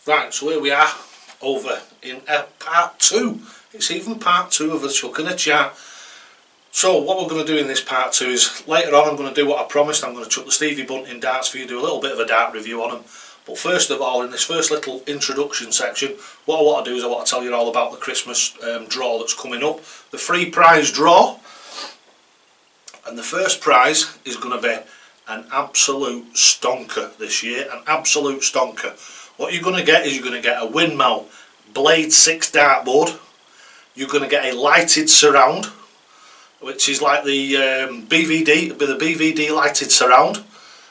Right, so here we are over in part 2. It's even part 2 of the chuck and a chat. So what we're going to do in this part 2 is later on I'm going to do what I promised. I'm going to chuck the Steven Bunting darts for you, do a little bit of a dart review on them. But first of all, in this first little introduction section, what I want to do is I want to tell you all about the Christmas draw that's coming up. The free prize draw. And the first prize is going to be an absolute stonker this year. An absolute stonker. What you're going to get is you're going to get a windmill Blade 6 dartboard. You're going to get a lighted surround, which is like the BVD, it'll be the BVD lighted surround.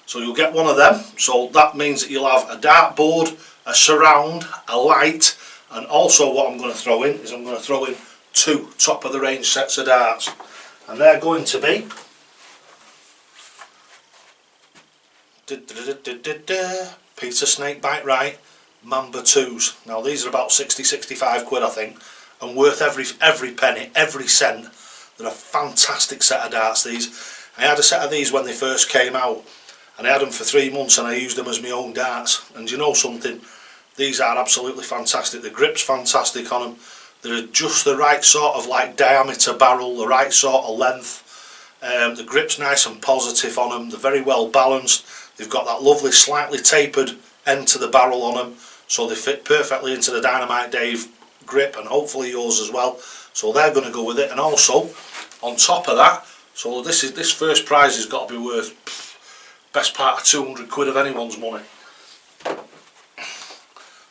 So you'll get one of them. So that means that you'll have a dartboard, a surround, a light, and also what I'm going to throw in is I'm going to throw in 2 top of the range sets of darts. And they're going to be Peter Snakebite Right Mamba 2s. Now these are about 60-65 quid I think, and worth every penny, every cent. They're a fantastic set of darts these. I had a set of these when they first came out, and I had them for 3 months and I used them as my own darts. And you know something, these are absolutely fantastic. The grip's fantastic on them. They're just the right sort of like diameter barrel, the right sort of length. The grip's nice and positive on them. They're very well balanced. They've got that lovely slightly tapered end to the barrel on them, so they fit perfectly into the Dynamite Dave grip and hopefully yours as well. So they're going to go with it. And also on top of that, so this first prize has got to be worth best part of 200 quid of anyone's money.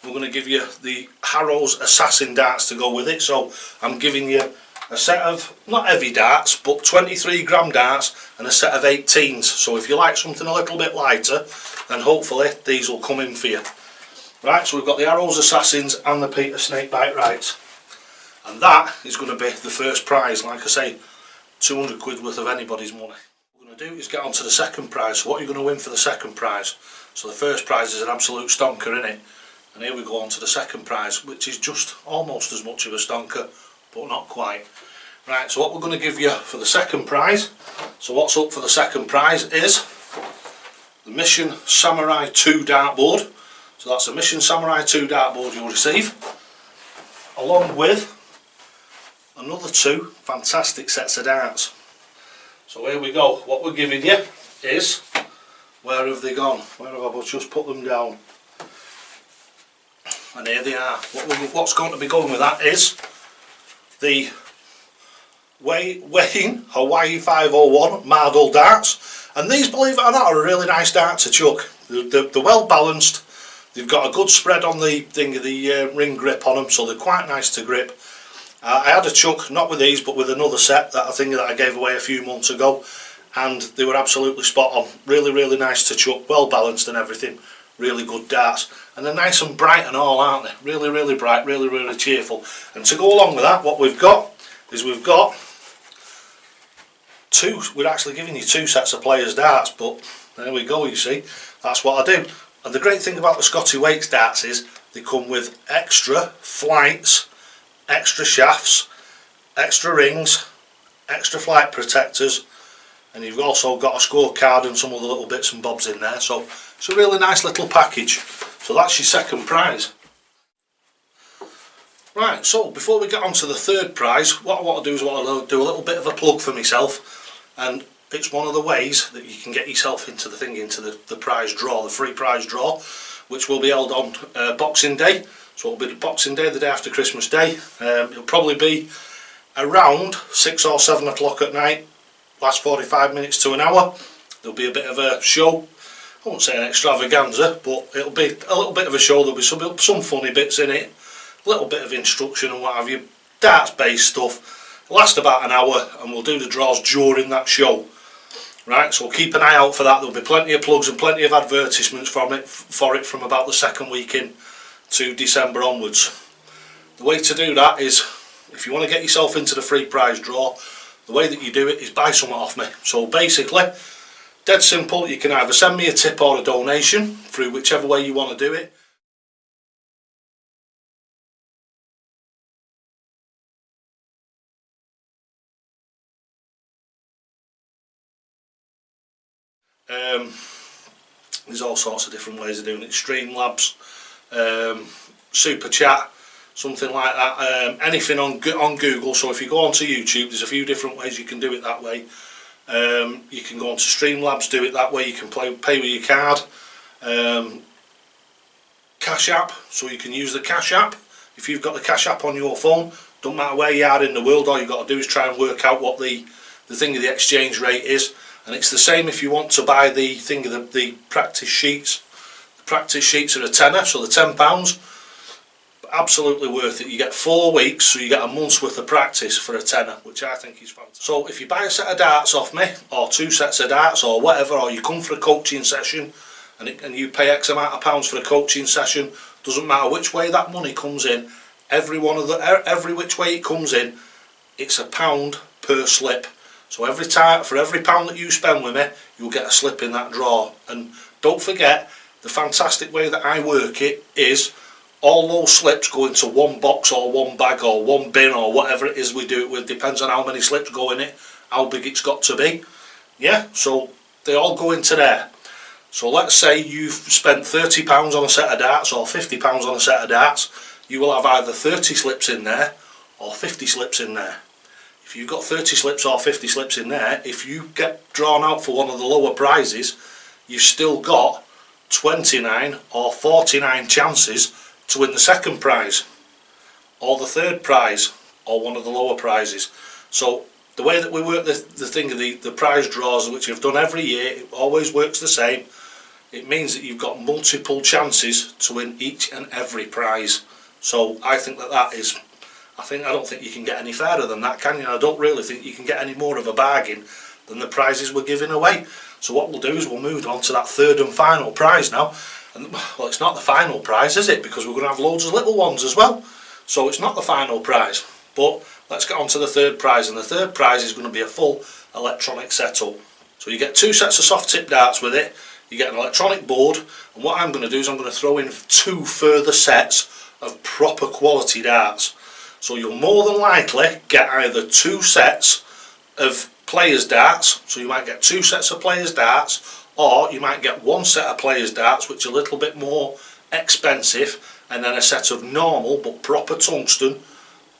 We're going to give you the Harrow's Assassin darts to go with it. So I'm giving you a set of, not heavy darts, but 23 gram darts and a set of 18s. So if you like something a little bit lighter, then hopefully these will come in for you. Right, so we've got the Harrow's Assassins and the Peter Snakebite Rights. And that is going to be the first prize. Like I say, 200 quid worth of anybody's money. What we're going to do is get on to the second prize. So what are you going to win for the second prize? So the first prize is an absolute stonker, innit? And here we go on to the second prize, which is just almost as much of a stonker, but not quite. Right, so what we're going to give you for the second prize, so what's up for the second prize is the Mission Samurai 2 dartboard. So that's a Mission Samurai 2 dartboard you'll receive, along with another 2 fantastic sets of darts. So here we go. What we're giving you is, where have they gone? Where have I just put them down? And here they are. What's going to be going with that is the Wayne Hawaii 501 Mardle darts. And these, believe it or not, are a really nice dart to chuck. They're well balanced. They've got a good spread on the ring grip on them, so they're quite nice to grip. I had a chuck, not with these, but with another set that I gave away a few months ago, and they were absolutely spot on. Really, really nice to chuck, well balanced and everything. Really good darts, and they're nice and bright and all, aren't they? Really, really bright, really, really cheerful. And to go along with that, what we've got is we've got 2. We're actually giving you 2 sets of players' darts, but there we go. You see, that's what I do. And the great thing about the Scotty Waits darts is they come with extra flights, extra shafts, extra rings, extra flight protectors, and you've also got a scorecard and some other little bits and bobs in there. So it's a really nice little package. So that's your second prize. Right, so before we get on to the third prize, what I want to do is I want to do a little bit of a plug for myself, and it's one of the ways that you can get yourself into the prize draw, the free prize draw, which will be held on Boxing Day. So it'll be Boxing Day, the day after Christmas Day. It'll probably be around 6 or 7 o'clock at night, last 45 minutes to an hour. There'll be a bit of a show. I won't say an extravaganza, but it'll be a little bit of a show. There'll be some funny bits in it, a little bit of instruction and what have you, darts based stuff. It'll last about an hour, and we'll do the draws during that show. Right, so keep an eye out for that. There'll be plenty of plugs and plenty of advertisements for it from about the second week in to December onwards. The way to do that is, if you want to get yourself into the free prize draw, the way that you do it is buy something off me. So basically, dead simple, you can either send me a tip or a donation through whichever way you want to do it. There's all sorts of different ways of doing it. Streamlabs, super chat, something like that, anything on Google. So if you go onto YouTube, there's a few different ways you can do it that way. You can go onto Streamlabs, do it that way. You can pay with your card. Cash App, so you can use the Cash App. If you've got the Cash App on your phone, don't matter where you are in the world, all you've got to do is try and work out what the thing of the exchange rate is. And it's the same if you want to buy the thing of the practice sheets. The practice sheets are a tenner, so they're £10. Absolutely worth it. You get 4 weeks, so you get a month's worth of practice for a tenner, which I think is fantastic. So if you buy a set of darts off me, or 2 sets of darts, or whatever, or you come for a coaching session, and you pay X amount of pounds for a coaching session, doesn't matter which way that money comes in, every which way it comes in, it's £1 per slip. So for every pound that you spend with me, you'll get a slip in that drawer. And don't forget, the fantastic way that I work it is all those slips go into one box or one bag or one bin or whatever it is we do it with, depends on how many slips go in it, how big it's got to be. Yeah, so they all go into there. So let's say you've spent £30 on a set of darts or £50 on a set of darts, you will have either 30 slips in there or 50 slips in there. If you've got 30 slips or 50 slips in there, if you get drawn out for one of the lower prizes, you've still got 29 or 49 chances to win the second prize, or the third prize, or one of the lower prizes. So the way that we work the thing of the prize draws, which we've done every year, it always works the same. It means that you've got multiple chances to win each and every prize. So I think that is, I don't think you can get any fairer than that, can you? I don't really think you can get any more of a bargain than the prizes we're giving away. So what we'll do is we'll move on to that third and final prize now. And, well, it's not the final prize, is it? Because we're going to have loads of little ones as well. So it's not the final prize. But let's get on to the third prize. And the third prize is going to be a full electronic setup. So you get 2 sets of soft tip darts with it. You get an electronic board. And what I'm going to do is I'm going to throw in 2 further sets of proper quality darts. So you'll more than likely get either 2 sets of players darts. So you might get 2 sets of players darts. Or you might get 1 set of players darts, which are a little bit more expensive, and then a set of normal but proper tungsten,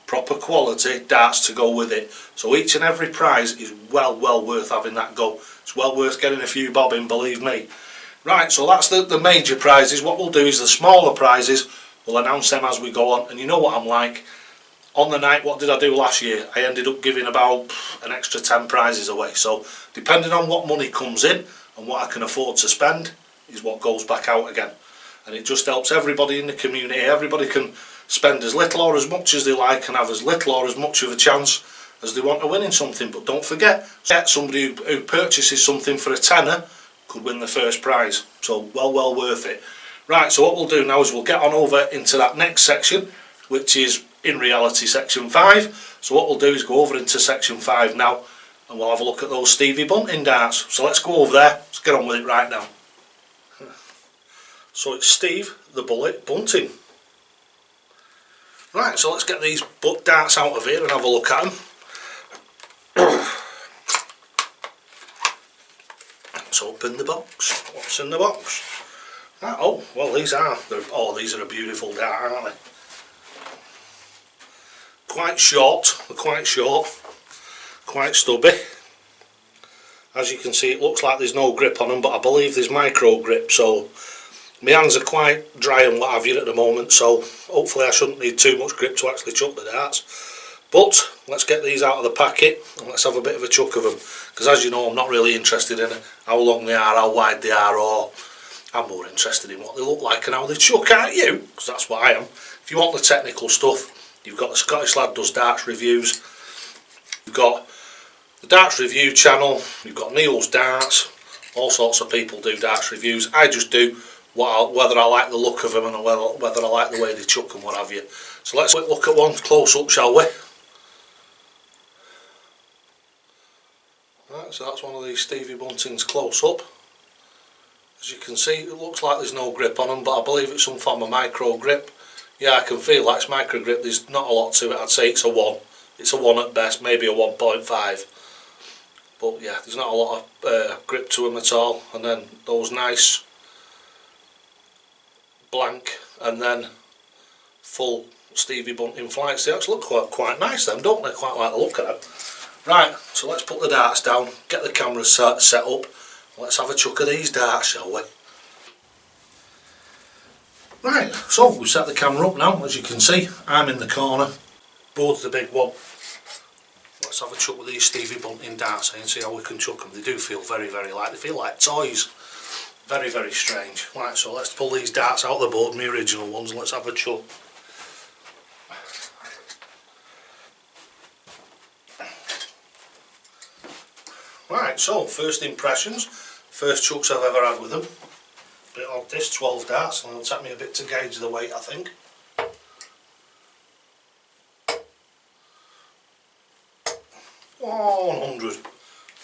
proper quality darts to go with it. So each and every prize is well worth having that go. It's well worth getting a few bob in, believe me. Right, so that's the major prizes. What we'll do is the smaller prizes, we'll announce them as we go on. And you know what I'm like. On the night, what did I do last year? I ended up giving about an extra 10 prizes away. So depending on what money comes in, and what I can afford to spend is what goes back out again. And it just helps everybody in the community. Everybody can spend as little or as much as they like and have as little or as much of a chance as they want of winning something. But don't forget, somebody who purchases something for a tenner could win the first prize. So well worth it. Right, so what we'll do now is we'll get on over into that next section, which is in reality section 5. So what we'll do is go over into section 5 now, and we'll have a look at those Steven Bunting darts. So let's go over there, let's get on with it right now. So it's Steve the Bullet Bunting. Right, so let's get these darts out of here and have a look at them. Let's open the box. What's in the box? Right, oh, well these are a beautiful dart, aren't they? Quite short, quite stubby. As you can see, it looks like there's no grip on them, but I believe there's micro grip, so my hands are quite dry and what have you at the moment, so hopefully I shouldn't need too much grip to actually chuck the darts. But let's get these out of the packet and let's have a bit of a chuck of them, because as you know, I'm not really interested in how long they are, how wide they are, or I'm more interested in what they look like and how they chuck, aren't you? Because that's what I am. If you want the technical stuff, you've got the Scottish Lad Does Darts Reviews, you've got the Darts Review channel, you've got Neil's Darts, all sorts of people do darts reviews. I just do whether I like the look of them and whether I like the way they chuck and what have you. So let's look at one close up, shall we? Right, so that's one of these Stevie Bunting's close up. As you can see, it looks like there's no grip on them, but I believe it's some form of micro grip. Yeah, I can feel that it's micro grip. There's not a lot to it. I'd say it's a 1. It's a 1 at best, maybe a 1.5. But yeah, there's not a lot of grip to them at all. And then those nice blank and then full Stevie Bunting flights. They actually look quite nice then, don't they? Quite like the look of them. Right, so let's put the darts down, get the camera set up, let's have a chuck of these darts, shall we? Right, so we set the camera up now. As you can see, I'm in the corner, board's the big one. Let's have a chuck with these Stevie Bunting darts and see how we can chuck them. They do feel very light, they feel like toys. Very strange. Right, so let's pull these darts out of the board, my original ones, and let's have a chuck. Right, so first impressions, first chucks I've ever had with them. Bit odd this, 12 darts, and it'll take me a bit to gauge the weight, I think. Oh, 100.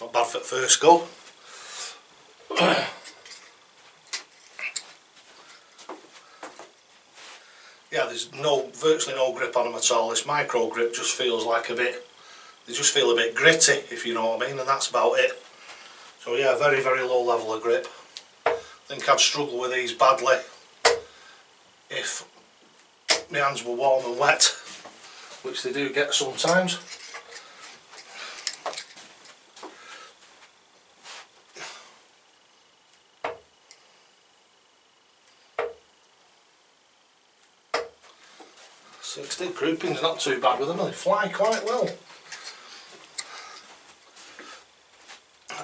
Not bad for the first go. Yeah, there's virtually no grip on them at all. This micro grip just feels like they just feel a bit gritty, if you know what I mean, and that's about it. So yeah, very low level of grip. I think I'd struggle with these badly if my hands were warm and wet, which they do get sometimes. The grouping's not too bad with them, they fly quite well.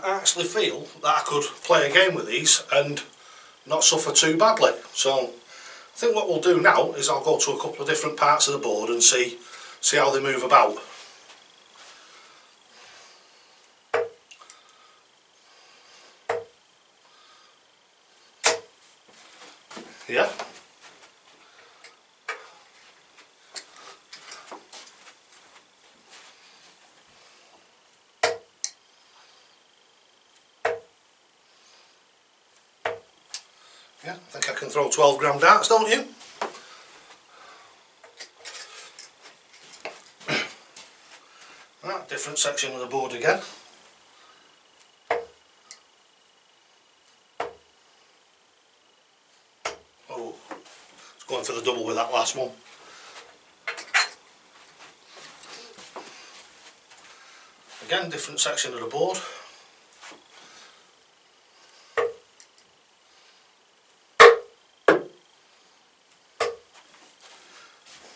I actually feel that I could play a game with these and not suffer too badly. So I think what we'll do now is I'll go to a couple of different parts of the board and see how they move about. Yeah. Yeah, I think I can throw 12 gram darts, don't you? Right, different section of the board again. Oh, it's going for the double with that last one. Again, different section of the board.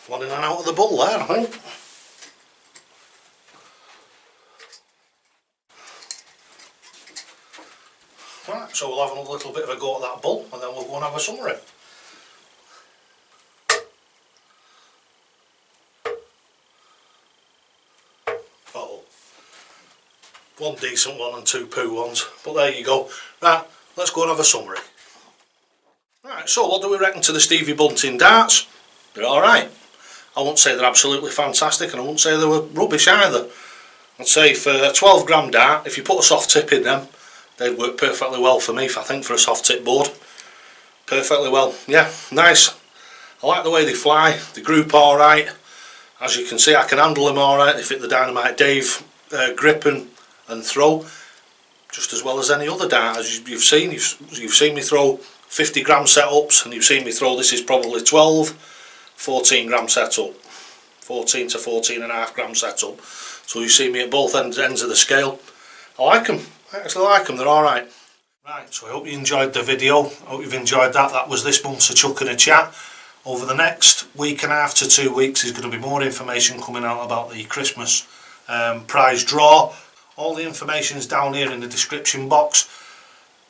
One in and out of the bull there, I think. Right, so we'll have a little bit of a go at that bull and then we'll go and have a summary. Oh, one decent one and two poo ones, but there you go. Right, let's go and have a summary. Right, so what do we reckon to the Stevie Bunting darts? They're alright. I won't say they're absolutely fantastic and I won't say they were rubbish either. I'd say for a 12 gram dart, if you put a soft tip in them, they'd work perfectly well for me, I think, for a soft tip board. Perfectly well. Yeah, nice. I like the way they fly, they group alright. As you can see, I can handle them alright. They fit the Dynamite Dave grip and throw just as well as any other dart. As you've seen me throw 50 gram setups, and you've seen me throw, this is probably 14 gram setup, 14 to 14.5 gram setup. So you see me at both ends of the scale. I like them, I actually like them, they're alright. Right, so I hope you enjoyed the video, I hope you've enjoyed that. That was this month's A Chuck and a Chat. Over the next week and a half to 2 weeks there's going to be more information coming out about the Christmas prize draw. All the information's down here in the description box.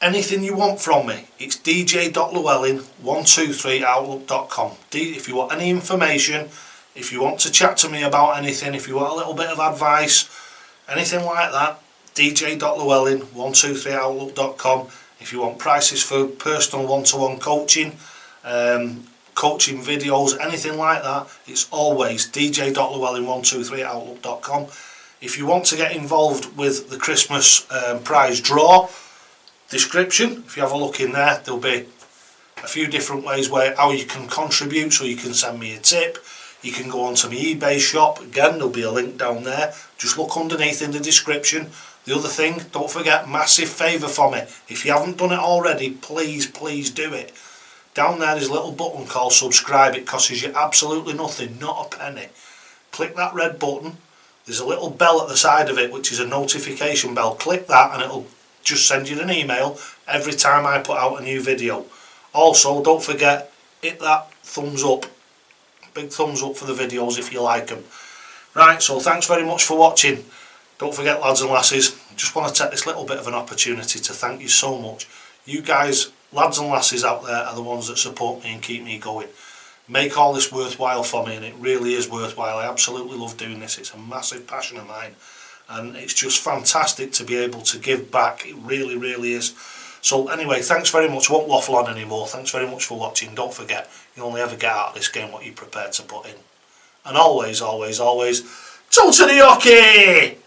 Anything you want from me, it's dj.llewellyn123outlook.com. If you want any information, if you want to chat to me about anything, if you want a little bit of advice, anything like that, dj.llewellyn123outlook.com. If you want prices for personal one-to-one coaching, coaching videos, anything like that, it's always dj.llewellyn123outlook.com. If you want to get involved with the Christmas prize draw, description, if you have a look in there, there'll be a few different ways how you can contribute. So you can send me a tip, you can go onto my eBay shop, again there'll be a link down there, just look underneath in the description. The other thing, don't forget, massive favour for me, if you haven't done it already, please do it. Down there is a little button called subscribe. It costs you absolutely nothing, not a penny. Click that red button. There's a little bell at the side of it which is a notification bell. Click that and it'll just send you an email every time I put out a new video. Also, don't forget, hit that thumbs up. Big thumbs up for the videos if you like them. Right, so thanks very much for watching. Don't forget, lads and lasses, I just want to take this little bit of an opportunity to thank you so much. You guys, lads and lasses out there, are the ones that support me and keep me going. Make all this worthwhile for me, and it really is worthwhile. I absolutely love doing this. It's a massive passion of mine, and it's just fantastic to be able to give back. It really, really is. So anyway, thanks very much. Won't waffle on anymore. Thanks very much for watching. Don't forget, you only ever get out of this game what you're prepared to put in. And always, always, always, to the hockey!